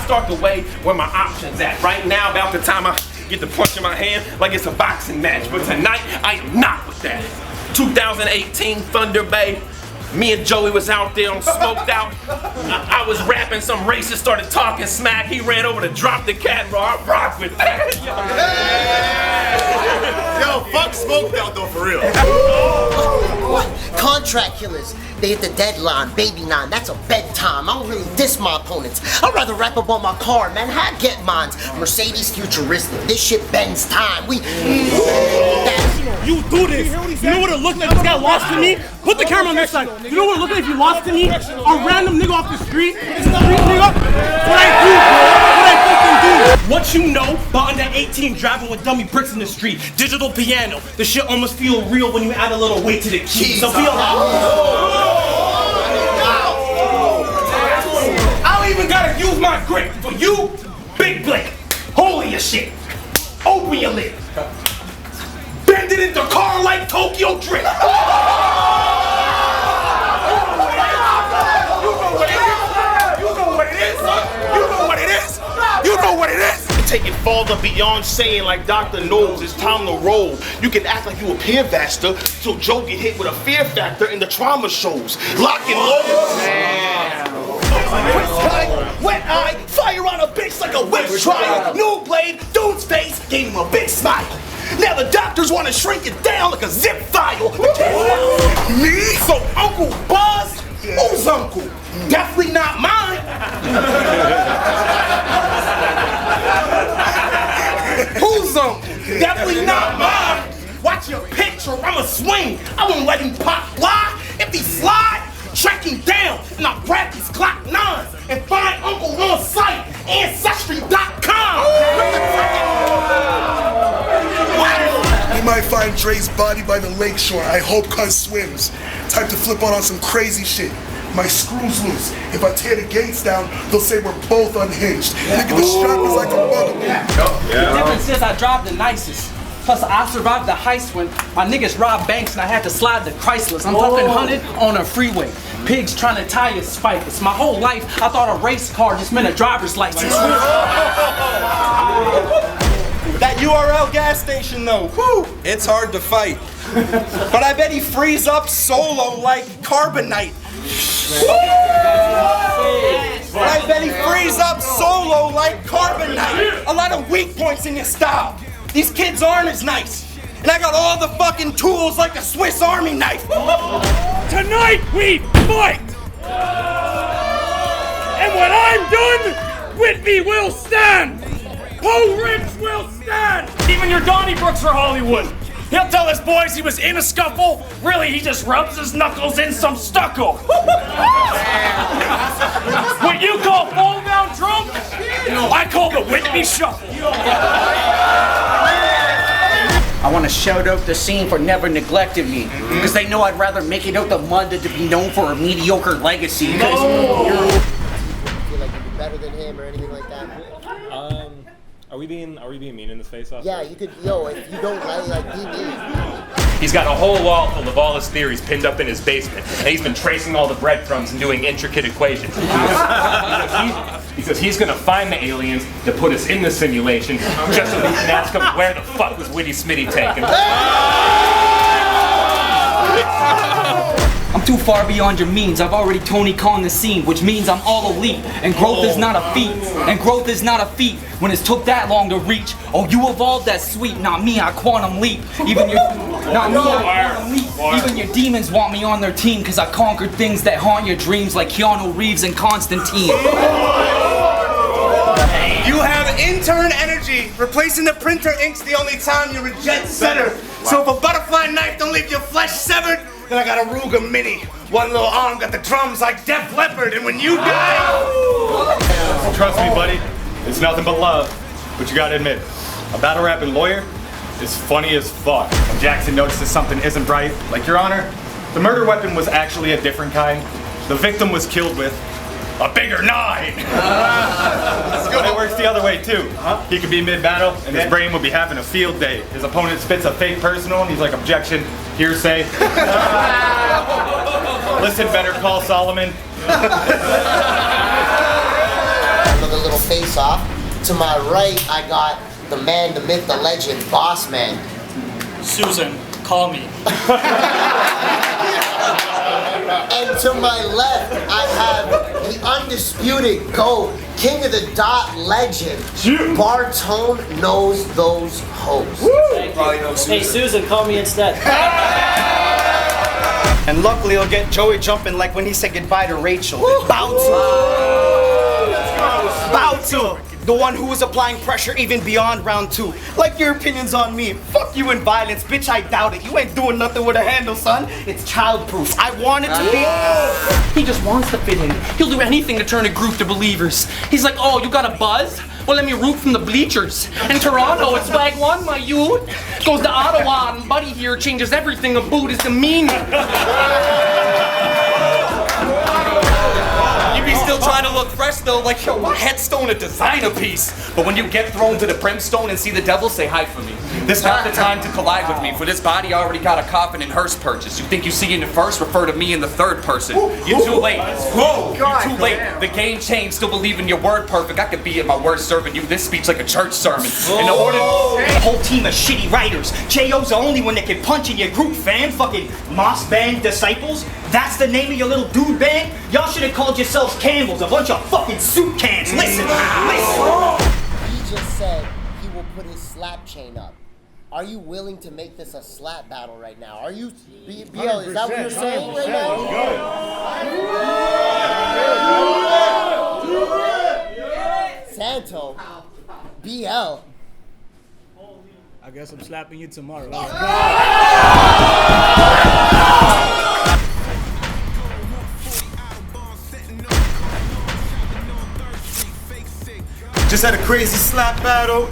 start to weigh where my options at. Right now, about the time I get the punch in my hand like it's a boxing match. But tonight, I am not with that. 2018 Thunder Bay. Me and Joey was out there on Smoked Out. I was rapping, some racist started talking smack. He ran over to drop the cat, bro. I rock with that. Yo, fuck Smoked Out though, for real. What? Contract killers. They hit the deadline, baby nine. That's a bedtime. I don't really diss my opponents. I'd rather rap about my car, man. I get mines. Mercedes futuristic. This shit bends time. You do this. You know what it looked like if this guy lost to me? Put the camera on this side. You know what it looked like if you lost to me? A random nigga off the street. This is a street nigga. What I do, bro? What I fucking do? What you know about under 18 driving with dummy bricks in the street? Digital piano. The shit almost feel real when you add a little weight to the keys. So feel how. I don't even gotta use my grip. For you, Big Blake. Holy your shit. Open your lid. Bend it into car like Tokyo Drift. You know what it is. You know what it is. Take it farther beyond saying like Dr. Knows it's time to roll. You can act like you a peer vaster till Joe get hit with a fear factor in the trauma shows. Lock and load. Wet eye, fire on a bitch like a whip trial. New blade, dude's face, gave him a big smile. Now the doctors want to shrink it down like a zip file. Me? So Uncle Buzz? Who's uncle? Definitely not mine. Who's uncle? Definitely not mine. Watch your picture, I'ma swing. I won't let him pop fly. If he slide, track him down. And I'll grab these Glock 9s and find Uncle on site. Ancestry.com. You might find Dre's body by the lakeshore. I hope cuz swims. Time to flip on some crazy shit. My screw's loose. If I tear the gates down, they'll say we're both unhinged. Nigga, the strap is like a bugaboo. The difference is I drive the nicest. Plus, I survived the heist when my niggas robbed banks and I had to slide the Chryslers. I'm talking 100 on a freeway. Pigs trying to tie a spike. It's my whole life. I thought a race car just meant a driver's license. That URL gas station though, whew, it's hard to fight. But I bet he frees up solo like carbonite. But I bet he frees up solo like carbonite. A lot of weak points in your style. These kids aren't as nice. And I got all the fucking tools like a Swiss Army knife. Tonight we fight! And when I'm done, Whitby will stand! poRICH will stand! Even your Donnybrooks for Hollywood. He'll tell his boys he was in a scuffle. Really, he just rubs his knuckles in some stucco. What you call fall down drunk, I call the Whitby shuffle. I want to shout out the scene for never neglecting me. Because they know I'd rather make it out the mud than to be known for a mediocre legacy. You feel like you're better than him or anything like that? Are we being mean in this face-off? Yeah, you could, if you don't like be mean. He's got a whole wall full of all his theories pinned up in his basement, and he's been tracing all the breadcrumbs and doing intricate equations. He says he's gonna find the aliens to put us in the simulation, just so we can ask him where the fuck was Witty Smitty taken. I'm too far beyond your means. I've already Tony Khan the scene, which means I'm all elite. And growth is not a feat. And growth is not a feat when it's took that long to reach. Oh, you evolved that sweet, not me. I quantum leap. Even your demons want me on their team because I conquered things that haunt your dreams like Keanu Reeves and Constantine. You have intern energy. Replacing the printer ink's the only time you're a jet setter. So if a butterfly knife don't leave your flesh severed, then I got a Ruger Mini. One little arm got the drums like Def Leppard, and when you die... Trust me, buddy. It's nothing but love. But you gotta admit, a battle rapping lawyer is funny as fuck. When Jackson notices something isn't right, like, Your Honor, the murder weapon was actually a different kind. The victim was killed with a bigger 9! But it works the other way too. He could be mid-battle and his brain would be having a field day. His opponent spits a fake personal and he's like, objection, hearsay. Listen, Better Call Solomon. face off. To my right, I got the man, the myth, the legend, BOSSMAN. Susan, call me. And to my left, I have the undisputed GOAT, king of the dot legend, Bartone knows those hoes. Hey Susan, call me instead. And luckily he'll get Joey jumping like when he said goodbye to Rachel. Bow to the one who was applying pressure even beyond round 2. Like your opinions on me. Fuck you and violence, bitch, I doubt it. You ain't doing nothing with a handle, son. It's childproof. I want it to be. He just wants to fit in. He'll do anything to turn a group to believers. He's like, oh, you got a buzz? Well, let me root from the bleachers. In Toronto, it's swag 1, my youth. Goes to Ottawa, and Buddy here changes everything about his demeanor. Still trying to look fresh though, like yo, my headstone a designer piece. But when you get thrown to the brimstone and see the devil, say hi for me. This not the time to collide with me. For this body, I already got a coffin and hearse purchase. You think you see it in first? Refer to me in the third person. You're too late. Whoa, you're too late. The game changed. Still believe in your word perfect. I could be at my worst serving you this speech like a church sermon. In the order, a whole team of shitty writers. J.O.'s the only one that can punch in your group, fam. Fucking Moss Band Disciples. That's the name of your little dude band? Y'all should have called yourselves Campbells, a bunch of fucking soup cans. Listen. He just said he will put his slap chain up. Are you willing to make this a slap battle right now? Are you, BL, is that what you're saying right now? Santo, BL. I guess I'm slapping you tomorrow. Just had a crazy slap battle.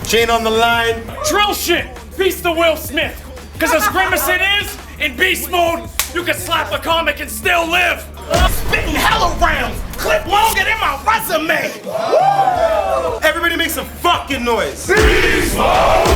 Chain on the line. Drill shit! Beast the Will Smith! Cause as grim as it is, in beast mode, you can slap a comic and still live! Spitting hella rounds! Clip longer than my resume! Everybody make some fucking noise. Beast mode!